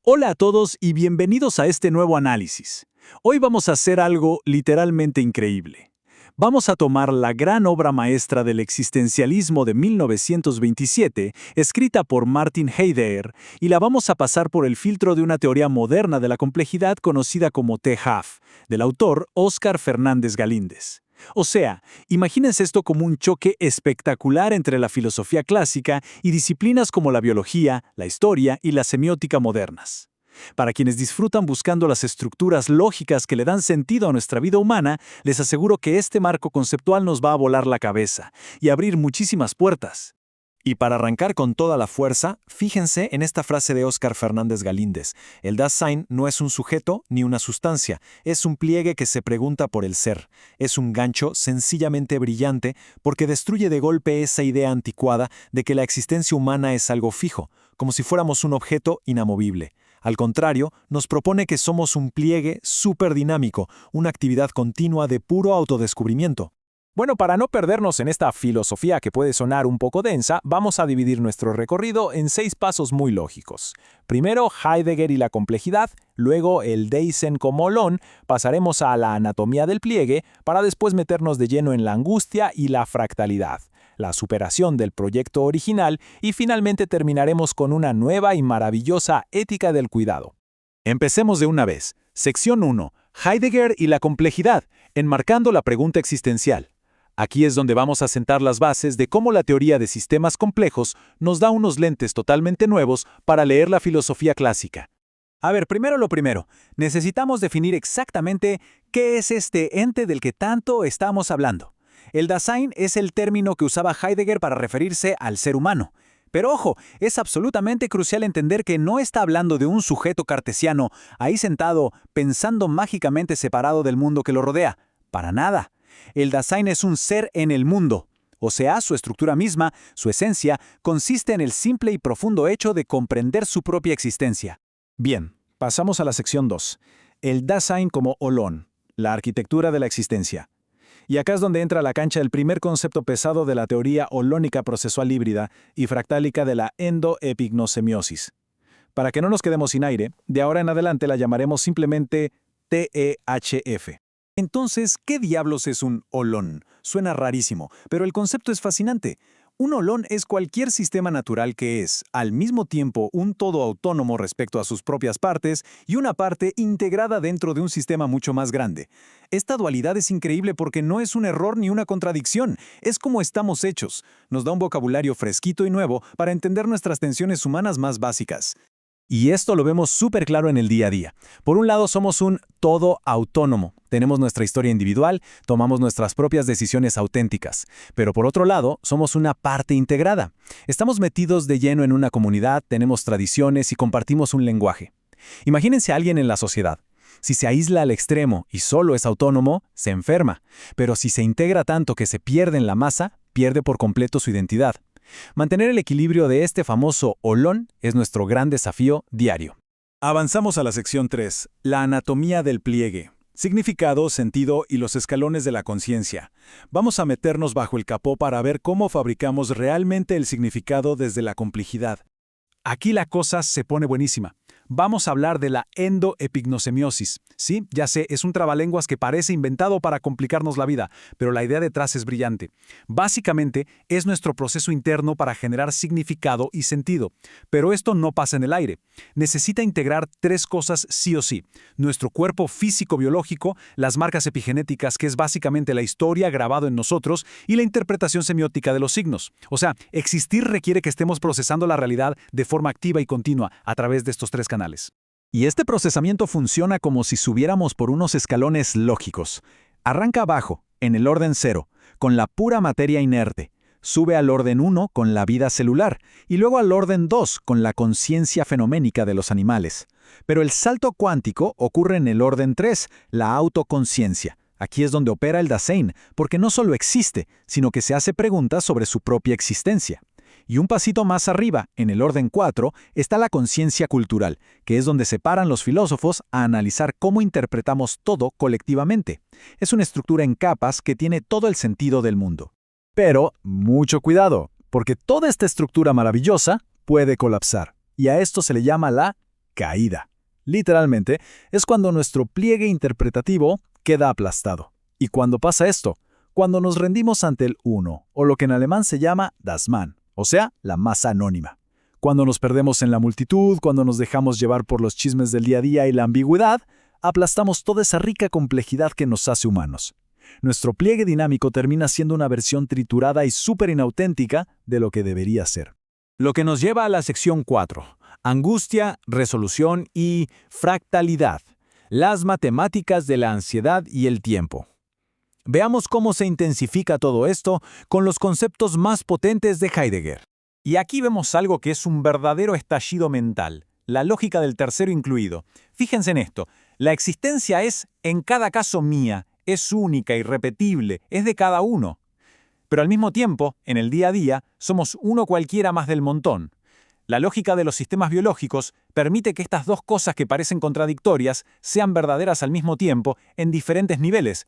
Hola a todos y bienvenidos a este nuevo análisis. Hoy vamos a hacer algo literalmente increíble. Vamos a tomar la gran obra maestra del existencialismo de 1927, escrita por Martin Heidegger, y la vamos a pasar por el filtro de una teoría moderna de la complejidad conocida como T-Half, del autor Óscar Fernández Galíndez. O sea, imagínense esto como un choque espectacular entre la filosofía clásica y disciplinas como la biología, la historia y la semiótica modernas. Para quienes disfrutan buscando las estructuras lógicas que le dan sentido a nuestra vida humana, les aseguro que este marco conceptual nos va a volar la cabeza y abrir muchísimas puertas. Y para arrancar con toda la fuerza, fíjense en esta frase de Óscar Fernández Galíndez. El Dasein no es un sujeto ni una sustancia, es un pliegue que se pregunta por el ser. Es un gancho sencillamente brillante porque destruye de golpe esa idea anticuada de que la existencia humana es algo fijo, como si fuéramos un objeto inamovible. Al contrario, nos propone que somos un pliegue superdinámico, una actividad continua de puro autodescubrimiento. Bueno, para no perdernos en esta filosofía que puede sonar un poco densa, vamos a dividir nuestro recorrido en 6 pasos muy lógicos. Primero, Heidegger y la complejidad, luego el Dasein como Olón, pasaremos a la anatomía del pliegue, para después meternos de lleno en la angustia y la fractalidad, la superación del proyecto original y finalmente terminaremos con una nueva y maravillosa ética del cuidado. Empecemos de una vez. Sección 1. Heidegger y la complejidad, enmarcando la pregunta existencial. Aquí es donde vamos a sentar las bases de cómo la teoría de sistemas complejos nos da unos lentes totalmente nuevos para leer la filosofía clásica. A ver, primero lo primero, necesitamos definir exactamente qué es este ente del que tanto estamos hablando. El Dasein es el término que usaba Heidegger para referirse al ser humano. Pero ojo, es absolutamente crucial entender que no está hablando de un sujeto cartesiano ahí sentado, pensando mágicamente separado del mundo que lo rodea. Para nada. El Dasein es un ser en el mundo. O sea, su estructura misma, su esencia, consiste en el simple y profundo hecho de comprender su propia existencia. Bien, pasamos a la sección 2. El Dasein como Olón, la arquitectura de la existencia. Y acá es donde entra a la cancha el primer concepto pesado de la teoría holónica procesual híbrida y fractálica de la endoepignosemiosis. Para que no nos quedemos sin aire, de ahora en adelante la llamaremos simplemente TEHF. Entonces, ¿qué diablos es un holón? Suena rarísimo, pero el concepto es fascinante. Un holón es cualquier sistema natural que es, al mismo tiempo, un todo autónomo respecto a sus propias partes y una parte integrada dentro de un sistema mucho más grande. Esta dualidad es increíble porque no es un error ni una contradicción, es como estamos hechos. Nos da un vocabulario fresquito y nuevo para entender nuestras tensiones humanas más básicas. Y esto lo vemos súper claro en el día a día. Por un lado, somos un todo autónomo. Tenemos nuestra historia individual, tomamos nuestras propias decisiones auténticas. Pero por otro lado, somos una parte integrada. Estamos metidos de lleno en una comunidad, tenemos tradiciones y compartimos un lenguaje. Imagínense a alguien en la sociedad. Si se aísla al extremo y solo es autónomo, se enferma. Pero si se integra tanto que se pierde en la masa, pierde por completo su identidad. Mantener el equilibrio de este famoso holón es nuestro gran desafío diario. Avanzamos a la sección 3, la anatomía del pliegue. Significado, sentido y los escalones de la conciencia. Vamos a meternos bajo el capó para ver cómo fabricamos realmente el significado desde la complejidad. Aquí la cosa se pone buenísima. Vamos a hablar de la endoepignosemiosis. Sí, ya sé, es un trabalenguas que parece inventado para complicarnos la vida, pero la idea detrás es brillante. Básicamente, es nuestro proceso interno para generar significado y sentido. Pero esto no pasa en el aire. Necesita integrar 3 cosas sí o sí. Nuestro cuerpo físico-biológico, las marcas epigenéticas, que es básicamente la historia grabado en nosotros, y la interpretación semiótica de los signos. O sea, existir requiere que estemos procesando la realidad de forma activa y continua a través de estos 3 canales. Y este procesamiento funciona como si subiéramos por unos escalones lógicos. Arranca abajo, en el orden 0, con la pura materia inerte. Sube al orden 1 con la vida celular y luego al orden 2 con la conciencia fenoménica de los animales. Pero el salto cuántico ocurre en el orden 3, la autoconciencia. Aquí es donde opera el Dasein, porque no solo existe, sino que se hace preguntas sobre su propia existencia. Y un pasito más arriba, en el orden 4, está la conciencia cultural, que es donde se paran los filósofos a analizar cómo interpretamos todo colectivamente. Es una estructura en capas que tiene todo el sentido del mundo. Pero, mucho cuidado, porque toda esta estructura maravillosa puede colapsar. Y a esto se le llama la caída. Literalmente, es cuando nuestro pliegue interpretativo queda aplastado. Y cuando pasa esto, cuando nos rendimos ante el uno, o lo que en alemán se llama das Mann, o sea, la masa anónima. Cuando nos perdemos en la multitud, cuando nos dejamos llevar por los chismes del día a día y la ambigüedad, aplastamos toda esa rica complejidad que nos hace humanos. Nuestro pliegue dinámico termina siendo una versión triturada y súper inauténtica de lo que debería ser. Lo que nos lleva a la sección 4. Angustia, resolución y fractalidad. Las matemáticas de la ansiedad y el tiempo. Veamos cómo se intensifica todo esto con los conceptos más potentes de Heidegger. Y aquí vemos algo que es un verdadero estallido mental, la lógica del tercero incluido. Fíjense en esto, la existencia es, en cada caso, mía, es única, irrepetible, es de cada uno. Pero al mismo tiempo, en el día a día, somos uno cualquiera más del montón. La lógica de los sistemas biológicos permite que estas dos cosas que parecen contradictorias sean verdaderas al mismo tiempo en diferentes niveles.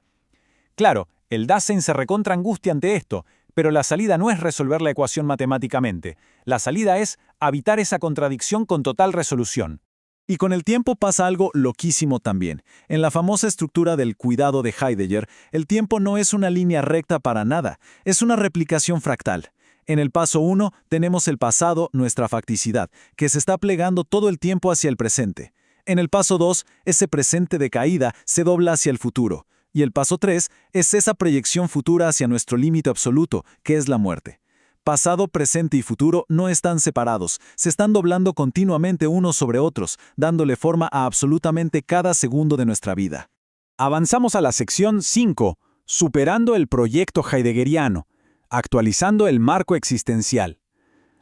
Claro, el Dasein se recontraangustia ante esto, pero la salida no es resolver la ecuación matemáticamente. La salida es habitar esa contradicción con total resolución. Y con el tiempo pasa algo loquísimo también. En la famosa estructura del cuidado de Heidegger, el tiempo no es una línea recta para nada, es una replicación fractal. En el paso 1 tenemos el pasado, nuestra facticidad, que se está plegando todo el tiempo hacia el presente. En el paso 2, ese presente de caída se dobla hacia el futuro. Y el paso 3 es esa proyección futura hacia nuestro límite absoluto, que es la muerte. Pasado, presente y futuro no están separados, se están doblando continuamente unos sobre otros, dándole forma a absolutamente cada segundo de nuestra vida. Avanzamos a la sección 5, superando el proyecto heideggeriano, actualizando el marco existencial.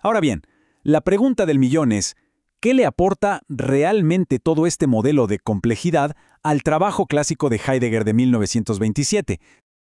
Ahora bien, la pregunta del millón es, ¿qué le aporta realmente todo este modelo de complejidad al trabajo clásico de Heidegger de 1927?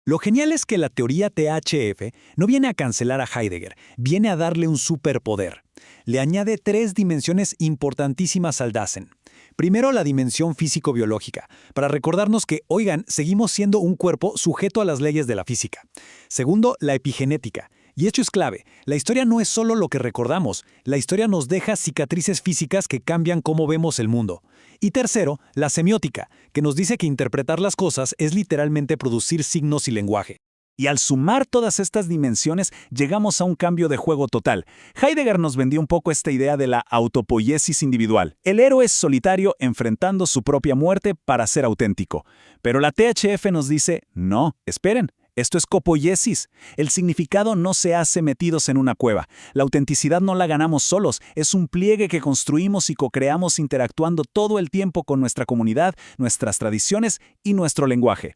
Lo genial es que la teoría THF no viene a cancelar a Heidegger, viene a darle un superpoder. Le añade 3 dimensiones importantísimas al Dasein. Primero, la dimensión físico-biológica, para recordarnos que, oigan, seguimos siendo un cuerpo sujeto a las leyes de la física. Segundo, la epigenética. Y esto es clave, la historia no es solo lo que recordamos, la historia nos deja cicatrices físicas que cambian cómo vemos el mundo. Y tercero, la semiótica, que nos dice que interpretar las cosas es literalmente producir signos y lenguaje. Y al sumar todas estas dimensiones, llegamos a un cambio de juego total. Heidegger nos vendió un poco esta idea de la autopoiesis individual. El héroe es solitario enfrentando su propia muerte para ser auténtico. Pero la THF nos dice, no, esperen. Esto es copoiesis. El significado no se hace metidos en una cueva. La autenticidad no la ganamos solos. Es un pliegue que construimos y co-creamos interactuando todo el tiempo con nuestra comunidad, nuestras tradiciones y nuestro lenguaje.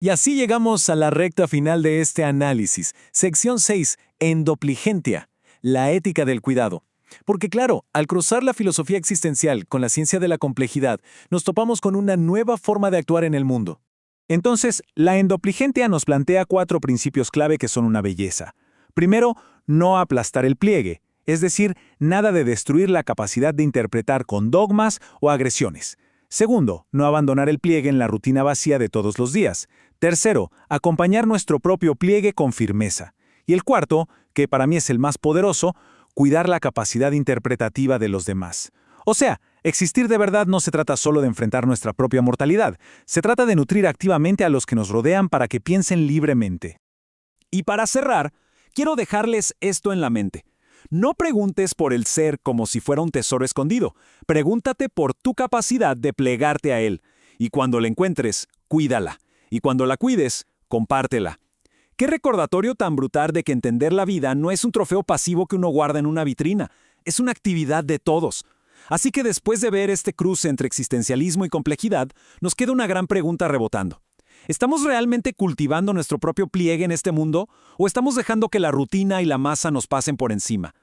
Y así llegamos a la recta final de este análisis. Sección 6. Endopligentia. La ética del cuidado. Porque claro, al cruzar la filosofía existencial con la ciencia de la complejidad, nos topamos con una nueva forma de actuar en el mundo. Entonces, la endopligentia nos plantea 4 principios clave que son una belleza. Primero, no aplastar el pliegue, es decir, nada de destruir la capacidad de interpretar con dogmas o agresiones. Segundo, no abandonar el pliegue en la rutina vacía de todos los días. Tercero, acompañar nuestro propio pliegue con firmeza. Y el cuarto, que para mí es el más poderoso, cuidar la capacidad interpretativa de los demás. O sea, existir de verdad no se trata solo de enfrentar nuestra propia mortalidad, se trata de nutrir activamente a los que nos rodean para que piensen libremente. Y para cerrar, quiero dejarles esto en la mente. No preguntes por el ser como si fuera un tesoro escondido, pregúntate por tu capacidad de plegarte a él. Y cuando la encuentres, cuídala. Y cuando la cuides, compártela. ¿Qué recordatorio tan brutal de que entender la vida no es un trofeo pasivo que uno guarda en una vitrina? Es una actividad de todos. Así que después de ver este cruce entre existencialismo y complejidad, nos queda una gran pregunta rebotando. ¿Estamos realmente cultivando nuestro propio pliegue en este mundo o estamos dejando que la rutina y la masa nos pasen por encima?